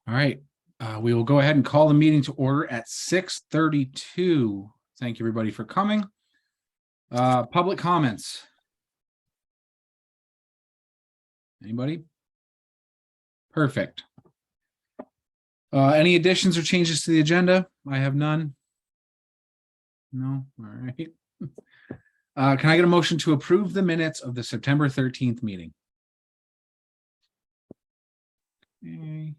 All right. We will go ahead and call the meeting to order at 6:32. Thank you, everybody, for coming. Public comments. Anybody? Perfect. Any additions or changes to the agenda? I have none. No. All right. Can I get a motion to approve the minutes of the September 13th meeting? Okay.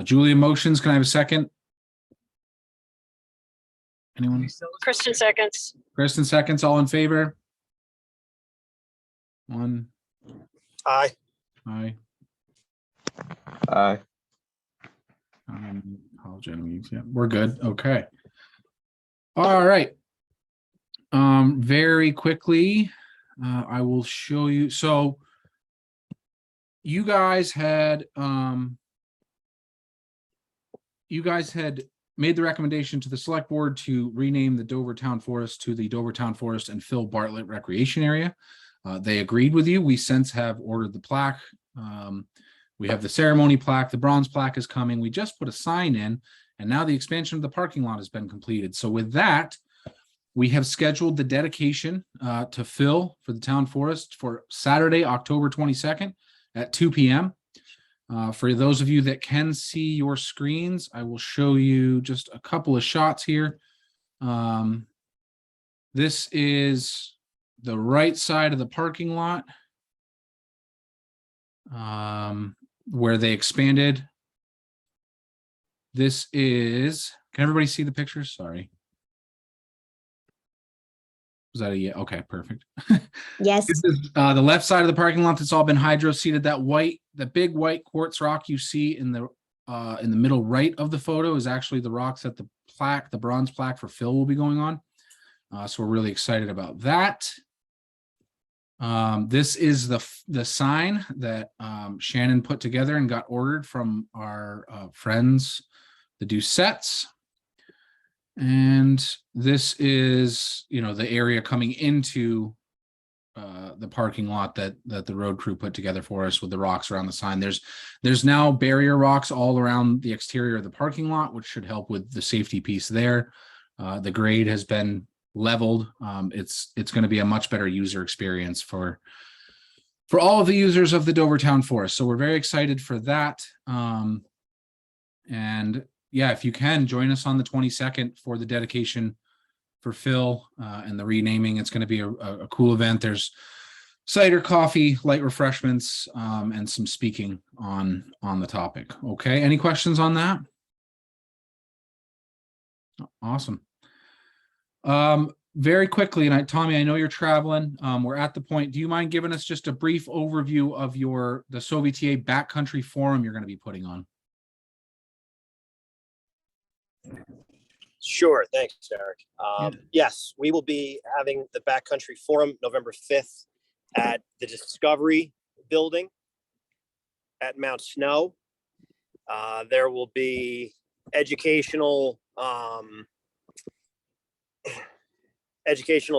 Julia motions. Can I have a second? Anyone? Kristen seconds. Kristen seconds. All in favor? One. Aye. Aye. Aye. Yeah, we're good. Okay. All right. Very quickly, I will show you. So you guys had made the recommendation to the select board to rename the Dover Town Forest to the Dover Town Forest and Phil Bartlett Recreation Area. They agreed with you. We since have ordered the plaque. We have the ceremony plaque. The bronze plaque is coming. We just put a sign in, and now the expansion of the parking lot has been completed. So with that, we have scheduled the dedication to Phil for the town forest for Saturday, October 22nd at 2 p.m. For those of you that can see your screens, I will show you just a couple of shots here. This is the right side of the parking lot where they expanded. This is, can everybody see the pictures? Sorry. Was that a yeah? Okay, perfect. Yes. This is the left side of the parking lot that's all been hydro seeded. That white, the big white quartz rock you see in the middle right of the photo is actually the rocks that the plaque, the bronze plaque for Phil will be going on. So we're really excited about that. This is the sign that Shannon put together and got ordered from our friends, the Doucettes. And this is, you know, the area coming into the parking lot that the road crew put together for us with the rocks around the sign. There's now barrier rocks all around the exterior of the parking lot, which should help with the safety piece there. The grade has been leveled. It's going to be a much better user experience for all of the users of the Dover Town Forest. So we're very excited for that. And yeah, if you can join us on the 22nd for the dedication for Phil and the renaming, it's going to be a cool event. There's cider, coffee, light refreshments, and some speaking on the topic. Okay, any questions on that? Awesome. Very quickly, and Tommy, I know you're traveling. We're at the point. Do you mind giving us just a brief overview of the SoVTA Backcountry Forum you're going to be putting on? Sure. Thanks, Eric. Yes, we will be having the Backcountry Forum November 5th at the Discovery Building at Mount Snow. There will be educational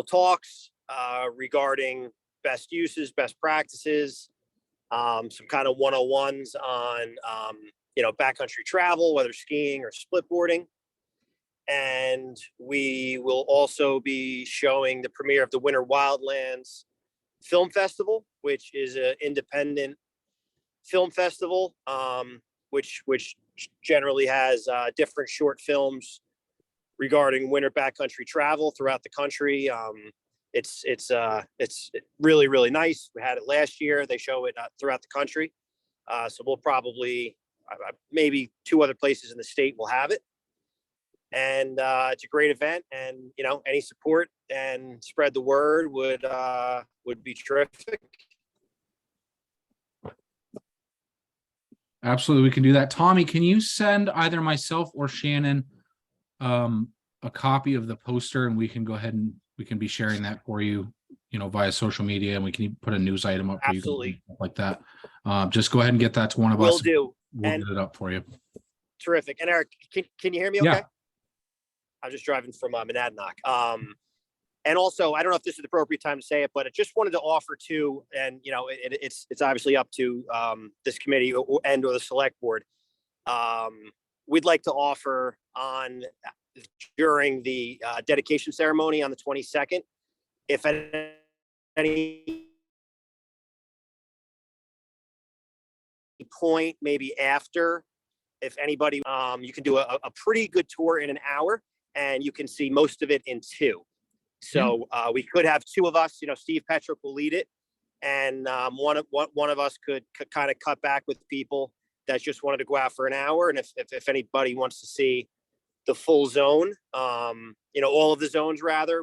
talks regarding best uses, best practices, some kind of 101s on backcountry travel, whether skiing or splitboarding. And we will also be showing the premiere of the Winter Wildlands Film Festival, which is an independent film festival, which generally has different short films regarding winter backcountry travel throughout the country. It's really, really nice. We had it last year. They show it throughout the country. So we'll probably, maybe 2 other places in the state will have it. And it's a great event, and any support and spread the word would be terrific. Absolutely, we can do that. Tommy, can you send either myself or Shannon a copy of the poster, and we can go ahead and we can be sharing that for you, via social media, and we can put a news item up for Absolutely. you like that. Just go ahead and get that to one of us. Will do. We'll get it up for you. Terrific. And Eric, can you hear me okay? Yeah. I'm just driving from Monadnock. And also, I don't know if this is the appropriate time to say it, but I just wanted to offer to, and it's obviously up to this committee and or the select board. we'd like to offer on during the dedication ceremony on the 22nd. If at any point, maybe after, if anybody, you can do a pretty good tour in an hour, and you can see most of it in 2. So we could have 2 of us. Steve Petrick will lead it, and one of us could kind of cut back with people that just wanted to go out for an hour. And if anybody wants to see the full zone, all of the zones rather,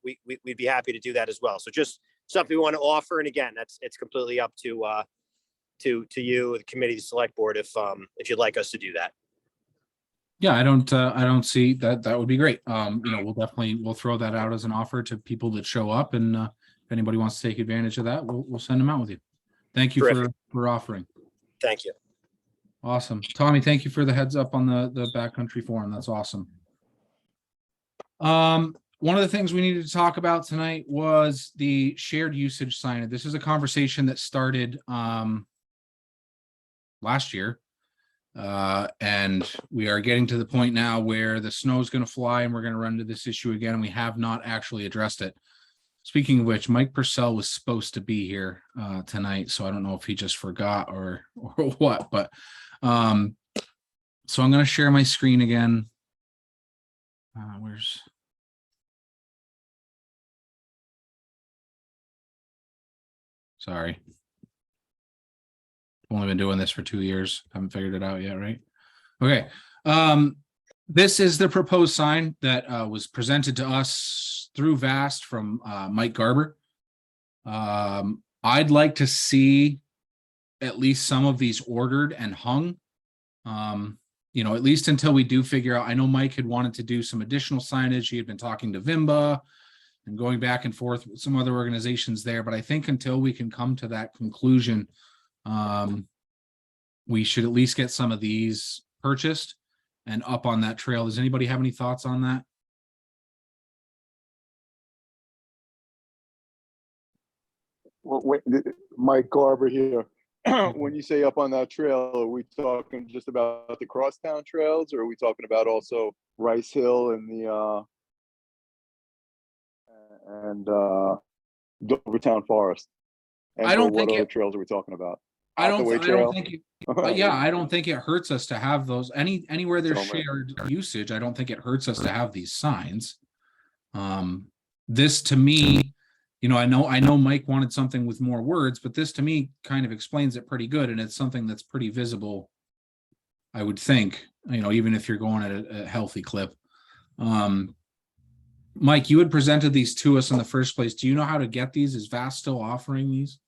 we'd be happy to do that as well. So just something we want to offer. And again, it's completely up to you, the committee, the select board, if you'd like us to do that. Yeah, I don't see that. That would be great. We'll throw that out as an offer to people that show up, and if anybody wants to take advantage of that, we'll send them out with you. Thank you for offering. Thank you. Awesome. Tommy, thank you for the heads up on the Backcountry Forum. That's awesome. One of the things we needed to talk about tonight was the shared usage sign. This is a conversation that started last year. And we are getting to the point now where the snow is going to fly and we're going to run into this issue again, and we have not actually addressed it. Speaking of which, Mike Purcell was supposed to be here tonight, so I don't know if he just forgot or what, but so I'm going to share my screen again. Sorry. Only been doing this for 2 years. Haven't figured it out yet, right? Okay. This is the proposed sign that was presented to us through VAST from Mike Garber. I'd like to see at least some of these ordered and hung, at least until we do figure out. I know Mike had wanted to do some additional signage. He had been talking to VIMBA and going back and forth with some other organizations there. But I think until we can come to that conclusion, we should at least get some of these purchased and up on that trail. Does anybody have any thoughts on that? Well, wait, Mike Garber here. When you say up on that trail, are we talking just about the crosstown trails, or are we talking about also Rice Hill and the Dovertown Forest? And I don't what think other trails are we talking about? I don't Hathaway think it, I don't think it hurts us to have those anywhere there's So, man. shared usage. I don't think it hurts us to have these signs. This to me, I know Mike wanted something with more words, but this to me kind of explains it pretty good, and it's something that's pretty visible, I would think, even if you're going at a healthy clip. Mike, you had presented these to us in the first place. Do you know how to get these? Is VAST still offering these?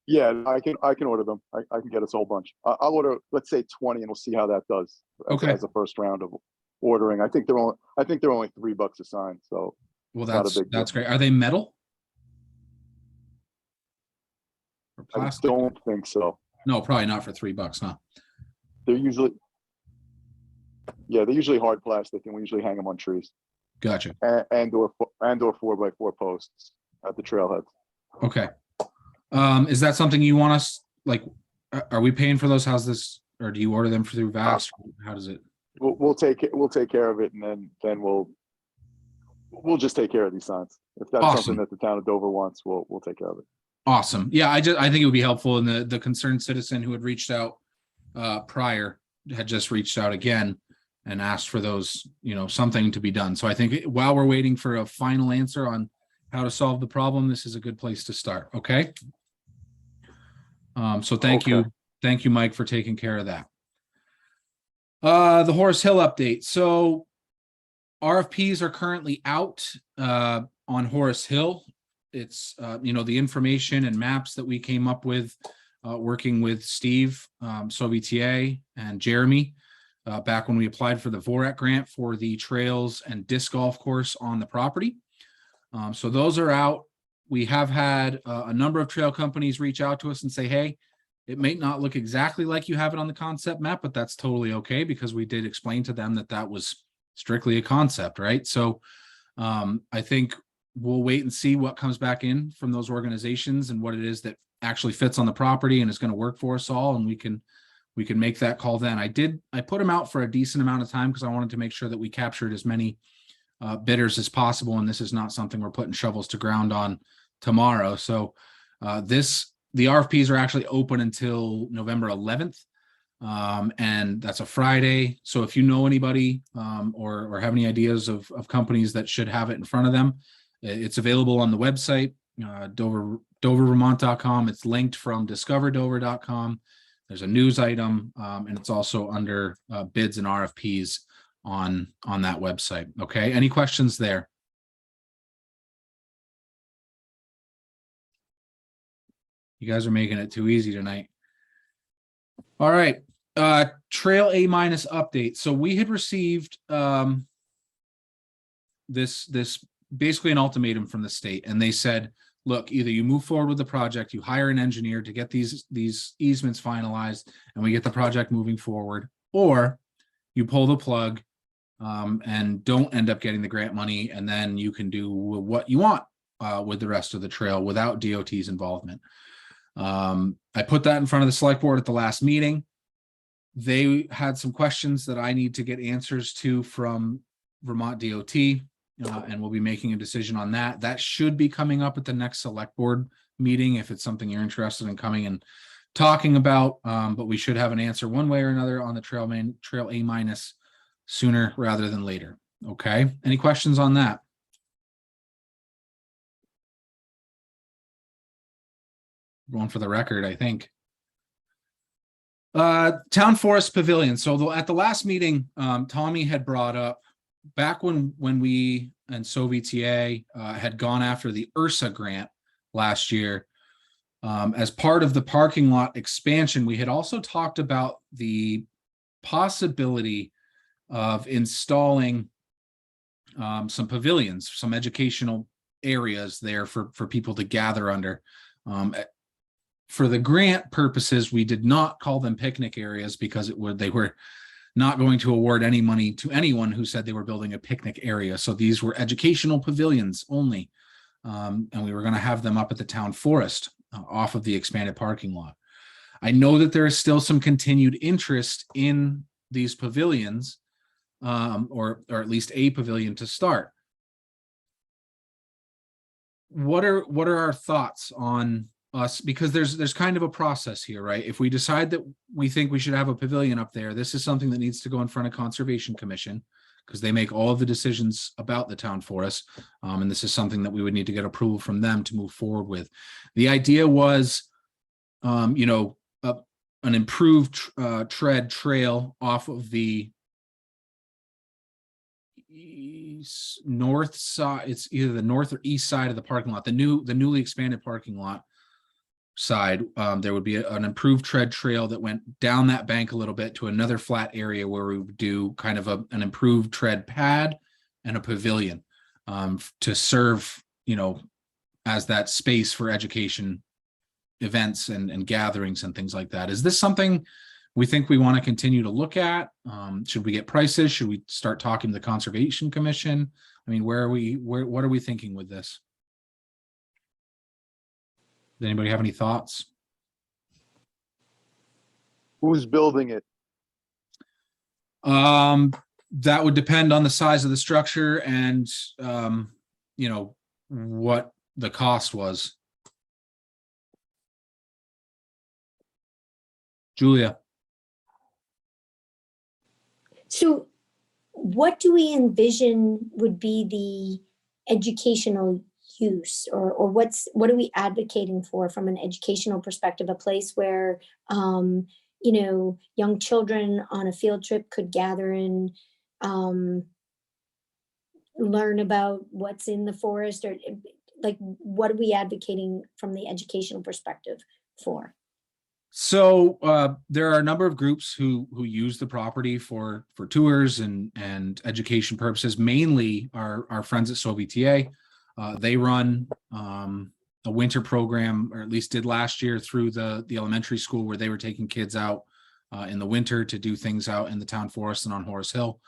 Yeah, I can order them. I can get us a whole bunch. I'll order, let's say 20, and we'll see how that does. Okay. As a first round of ordering. I think they're only $3 a sign. So Well, not a that's big deal. great. Are they metal? Or I plastic? don't think so. No, probably not for $3, huh? They're usually hard plastic, and we usually hang them on trees Gotcha. and or 4x4 posts at the trailhead. Okay. Is that something you want us, like, are we paying for those? How's this, or do you order them through VAST? How does it? We'll take care of it, and then we'll just take care of these signs. If that's Awesome. something that the town of Dover wants, we'll take care of it. Awesome. Yeah, I think it would be helpful. And the concerned citizen who had reached out prior had just reached out again and asked for those, something to be done. So I think while we're waiting for a final answer on how to solve the problem, this is a good place to start. Okay. So thank you, Mike, for taking care of that. The Horace Hill update. So RFPs are currently out on Horace Hill. It's the information and maps that we came up with working with Steve, SoVTA, and Jeremy back when we applied for the VORAC grant for the trails and disc golf course on the property. So those are out. We have had a number of trail companies reach out to us and say, hey, it may not look exactly like you have it on the concept map, but that's totally okay, because we did explain to them that was strictly a concept, right? So I think we'll wait and see what comes back in from those organizations and what it is that actually fits on the property and is going to work for us all, and we can make that call then. I put them out for a decent amount of time because I wanted to make sure that we captured as many bidders as possible, and this is not something we're putting shovels to ground on tomorrow. So the RFPs are actually open until November 11th. And that's a Friday. So if you know anybody or have any ideas of companies that should have it in front of them, it's available on the website, doververmont.com. It's linked from discoverdover.com. There's a news item, and it's also under bids and RFPs on that website. Okay, any questions there? You guys are making it too easy tonight. All right. Trail A- update. So we had received this basically an ultimatum from the state, and they said, look, either you move forward with the project, you hire an engineer to get these easements finalized, and we get the project moving forward, or you pull the plug and don't end up getting the grant money, and then you can do what you want with the rest of the trail without DOT's involvement. I put that in front of the select board at the last meeting. They had some questions that I need to get answers to from Vermont DOT, and we'll be making a decision on that. That should be coming up at the next select board meeting if it's something you're interested in coming and talking about. But we should have an answer one way or another on the Trail A- sooner rather than later. Okay. Any questions on that? Going for the record, I think. Town Forest Pavilion. So at the last meeting, Tommy had brought up back when we and SoVTA had gone after the URSA grant last year, as part of the parking lot expansion, we had also talked about the possibility of installing some pavilions, some educational areas there for people to gather under. For the grant purposes, we did not call them picnic areas because they were not going to award any money to anyone who said they were building a picnic area. So these were educational pavilions only. And we were going to have them up at the town forest off of the expanded parking lot. I know that there is still some continued interest in these pavilions, or at least a pavilion to start. What are our thoughts on us? Because there's kind of a process here, right? If we decide that we think we should have a pavilion up there, this is something that needs to go in front of Conservation Commission, because they make all of the decisions about the town forest. And this is something that we would need to get approval from them to move forward with. The idea was, an improved tread trail off of the north side. It's either the north or east side of the parking lot, the newly expanded parking lot side. There would be an improved tread trail that went down that bank a little bit to another flat area where we would do kind of an improved tread pad and a pavilion to serve, as that space for education events and gatherings and things like that. Is this something we think we want to continue to look at? Should we get prices? Should we start talking to the Conservation Commission? I mean, what are we thinking with this? Does anybody have any thoughts? Who's building it? That would depend on the size of the structure and, what the cost was. Julia. So what do we envision would be the educational use, or what are we advocating for from an educational perspective? A place where, young children on a field trip could gather and learn about what's in the forest, or like, what are we advocating from the educational perspective for? So there are a number of groups who use the property for tours and education purposes. Mainly our friends at SoVTA. They run a winter program, or at least did last year, through the elementary school, where they were taking kids out in the winter to do things out in the town forest and on Horace Hill.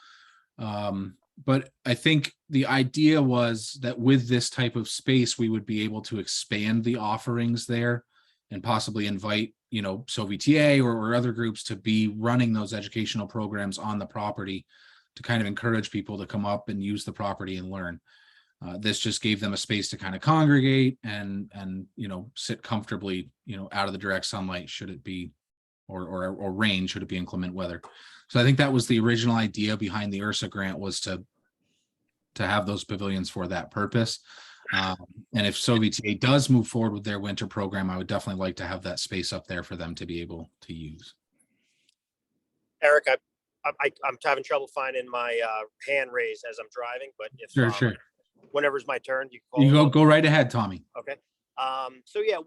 But I think the idea was that with this type of space, we would be able to expand the offerings there and possibly invite, SoVTA or other groups to be running those educational programs on the property to kind of encourage people to come up and use the property and learn. This just gave them a space to kind of congregate and sit comfortably, out of the direct sunlight should it be, or rain should it be inclement weather. So I think that was the original idea behind the URSA grant, was to have those pavilions for that purpose. And if SoVTA does move forward with their winter program, I would definitely like to have that space up there for them to be able to use. Eric, I'm having trouble finding my hand raised as I'm driving, but if Sure. whenever's my turn, you can You call. go right ahead, Tommy. Okay. So yeah,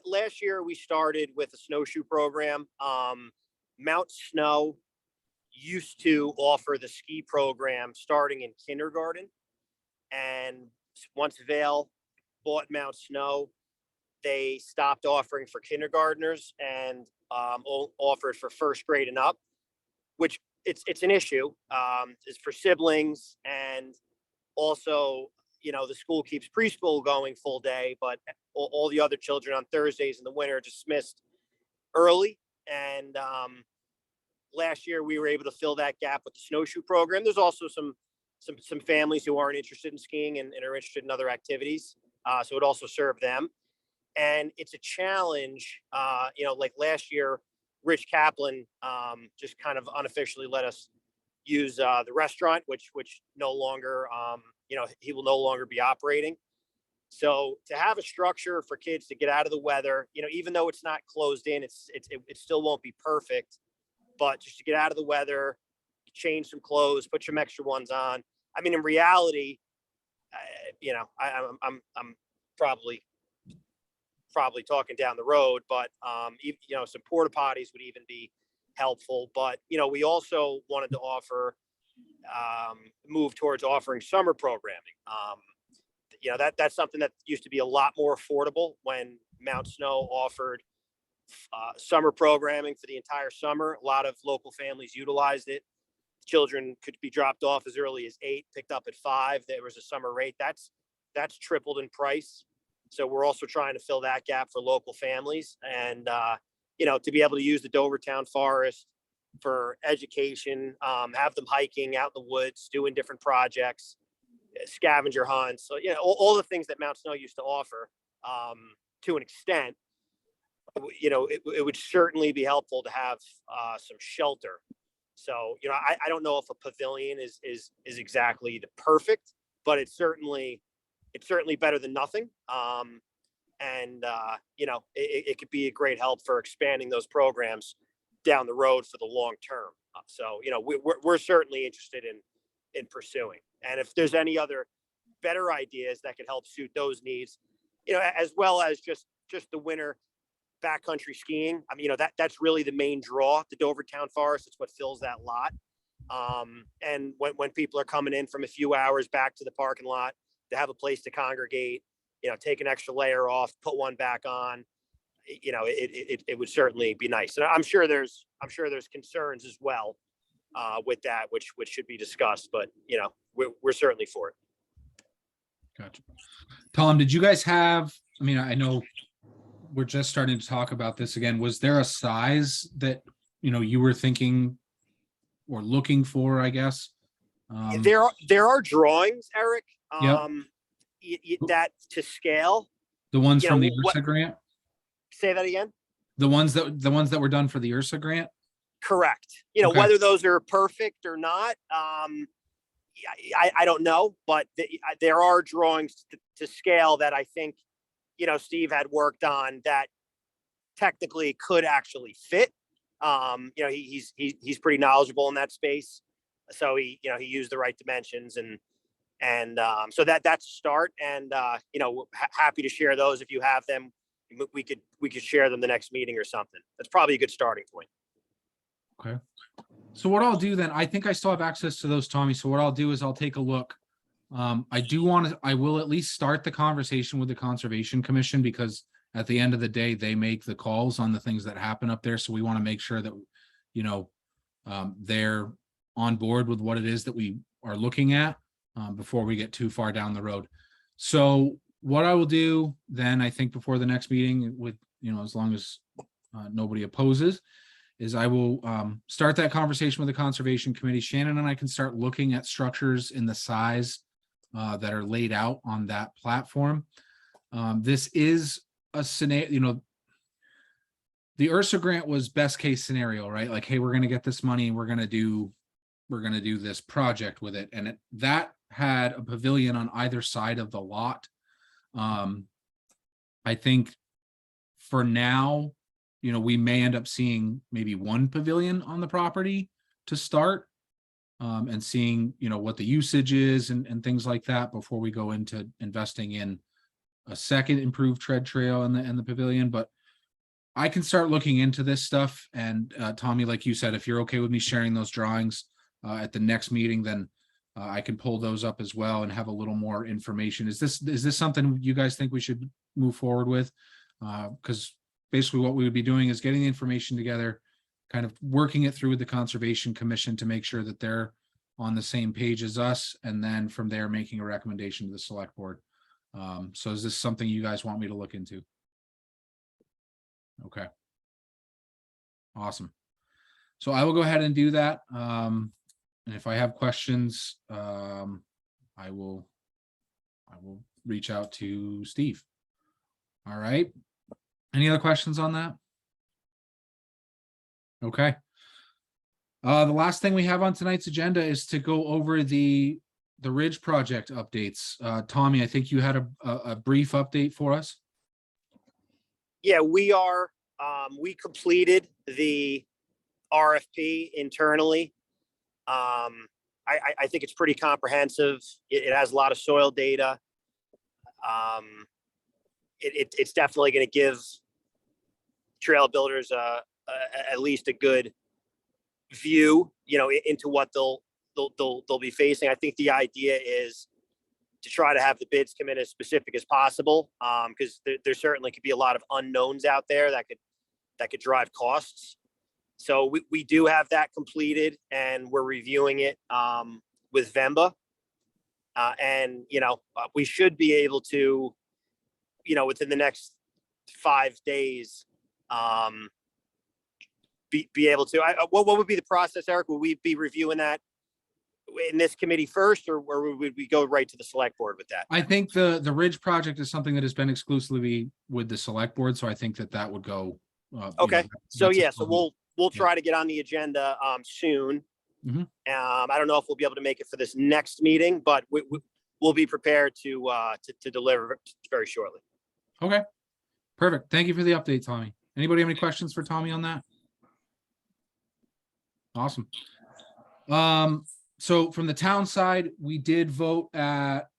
last year we started with a snowshoe program. Mount Snow used to offer the ski program starting in kindergarten, and once VIII bought Mount Snow, they stopped offering for kindergartners and offered for first grade and up, which it's an issue. Is for siblings, and also the school keeps preschool going full day, but all the other children on Thursdays in the winter are dismissed early. And last year we were able to fill that gap with the snowshoe program. There's also some families who aren't interested in skiing and are interested in other activities, so it also served them. And it's a challenge, like last year, Rich Kaplan just kind of unofficially let us use the restaurant, which no longer, he will no longer be operating. So to have a structure for kids to get out of the weather, even though it's not closed in, it still won't be perfect, but just to get out of the weather, change some clothes, put some extra ones on. I mean, in reality, I'm probably talking down the road, but some porta potties would even be helpful. But we also wanted to move towards offering summer programming. That's something that used to be a lot more affordable when Mount Snow offered summer programming for the entire summer. A lot of local families utilized it. Children could be dropped off as early as 8, picked up at 5. There was a summer rate that's tripled in price. So we're also trying to fill that gap for local families, and to be able to use the Dovertown Forest for education, have them hiking out in the woods, doing different projects, scavenger hunts. So all the things that Mount Snow used to offer, to an extent. It would certainly be helpful to have some shelter. So I don't know if a pavilion is exactly the perfect, but it's certainly better than nothing. It could be a great help for expanding those programs down the road for the long term. So we're certainly interested in pursuing. And if there's any other better ideas that could help suit those needs, as well as just the winter backcountry skiing. I mean, that's really the main draw, the Dovertown Forest. It's what fills that lot. And when people are coming in from a few hours back to the parking lot, to have a place to congregate, take an extra layer off, put one back on, it would certainly be nice. And I'm sure there's concerns as well with that, which should be discussed, but we're certainly for it. Gotcha. Tom, did you guys have, I know we're just starting to talk about this again. Was there a size that, you were thinking or looking for, I guess? There are drawings, Eric, Yep. That to scale. The ones from the URSA grant? Say that again? The ones that were done for the URSA grant? Correct. Okay. Whether those are perfect or not, I don't know, but there are drawings to scale that I think, Steve had worked on that technically could actually fit. He's pretty knowledgeable in that space. So he used the right dimensions and so that's a start. And, happy to share those. If you have them, we could share them the next meeting or something. That's probably a good starting point. Okay. So what I'll do then, I think I still have access to those, Tommy. So what I'll do is I'll take a look. I will at least start the conversation with the Conservation Commission, because at the end of the day, they make the calls on the things that happen up there. So we want to make sure that, they're on board with what it is that we are looking at before we get too far down the road. So what I will do then, I think before the next meeting with, as long as nobody opposes, is I will start that conversation with the Conservation Committee. Shannon and I can start looking at structures in the size that are laid out on that platform. This is a scenario, the Ursa grant was best case scenario, right? Like, hey, we're going to get this money, we're going to do this project with it. And that had a pavilion on either side of the lot. I think for now, we may end up seeing maybe one pavilion on the property to start, and seeing, what the usage is and things like that before we go into investing in a second improved tread trail in the pavilion. But I can start looking into this stuff. And Tommy, like you said, if you're okay with me sharing those drawings at the next meeting, then I can pull those up as well and have a little more information. Is this something you guys think we should move forward with? Because basically what we would be doing is getting the information together, kind of working it through with the Conservation Commission to make sure that they're on the same page as us, and then from there making a recommendation to the select board. So is this something you guys want me to look into? Okay. Awesome. So I will go ahead and do that. And if I have questions, I will reach out to Steve. All right. Any other questions on that? Okay. The last thing we have on tonight's agenda is to go over the Ridge project updates. Tommy, I think you had a brief update for us. Yeah, we completed the RFP internally. I think it's pretty comprehensive. It has a lot of soil data. It's definitely going to give trail builders at least a good view, into what they'll be facing. I think the idea is to try to have the bids come in as specific as possible, because there certainly could be a lot of unknowns out there that could drive costs. So we do have that completed, and we're reviewing it with VEMBA, and we should be able to, within the next 5 days, be able to. What would be the process, Eric? Will we be reviewing that in this committee first, or would we go right to the select board with that? I think the Ridge project is something that has been exclusively with the select board, so I think that would go. Okay, so we'll Yeah. try to get on the agenda soon. Mhm. I don't know if we'll be able to make it for this next meeting, but we'll be prepared to deliver very shortly. Okay, perfect. Thank you for the update, Tommy. Anybody have any questions for Tommy on that? Awesome. So from the town side, we did vote at,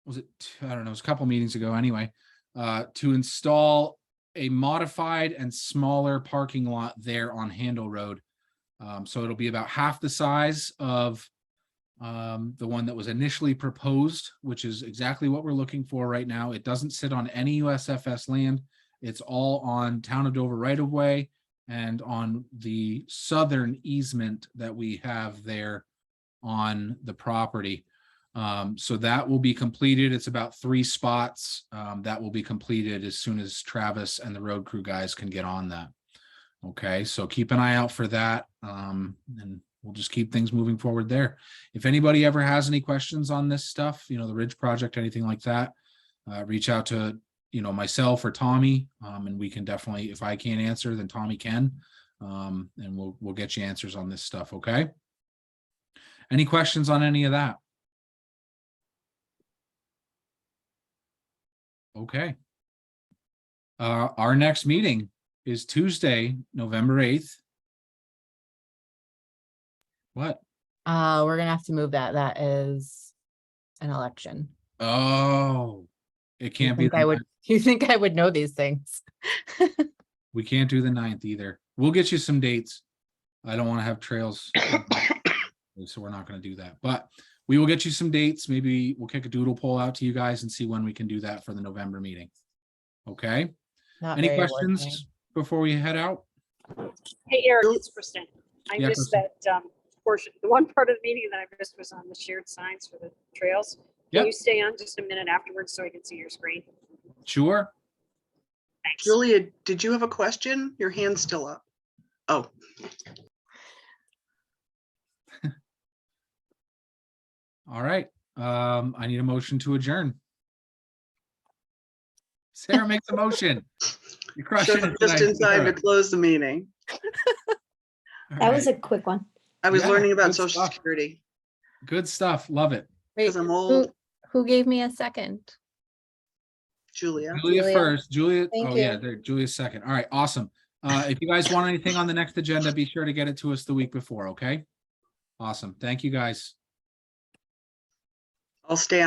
I don't know, it was a couple meetings ago anyway, to install a modified and smaller parking lot there on Handle Road. So it'll be about half the size of the one that was initially proposed, which is exactly what we're looking for right now. It doesn't sit on any USFS land. It's all on Town of Dover right of way and on the southern easement that we have there on the property. So that will be completed. It's about 3 spots that will be completed as soon as Travis and the road crew guys can get on that. Okay, so keep an eye out for that, and we'll just keep things moving forward there. If anybody ever has any questions on this stuff, the Ridge project, anything like that, reach out to myself or Tommy, and we can definitely, if I can't answer, then Tommy can, and we'll get you answers on this stuff. Okay. Any questions on any of that? Okay. Our next meeting is Tuesday, November 8th. What? We're gonna have to move that. That is an election. Oh, it can't be. You think I would know these things? We can't do the 9th either. We'll get you some dates. I don't want to have trails, so we're not going to do that. But we will get you some dates. Maybe we'll kick a doodle poll out to you guys and see when we can do that for the November meeting. Okay. Not Any very questions award-winning. before we head out? Hey, Eric, it's Kristen. I Yeah, missed that portion. The one part of the meeting that I missed was on the shared signs for the trails. Yep. Can you stay on just a minute afterwards so I can see your screen? Sure. Thanks. Julia, did you have a question? Your hand's still up. Oh, All right. I need a motion to adjourn. Sarah makes a motion. You're crushing showed it up just tonight, in time to Sarah. close the meeting. All That was right. a quick one. I was Yeah, learning about good Social stuff. Security Good stuff. Love it. Wait, because I'm old. who gave me a second? Julia. Julia Julia. first. Julia. Thank Oh yeah, you. there. Julia's second. All right. Awesome. If you guys want anything on the next agenda, be sure to get it to us the week before. Okay. Awesome. Thank you guys. I'll stay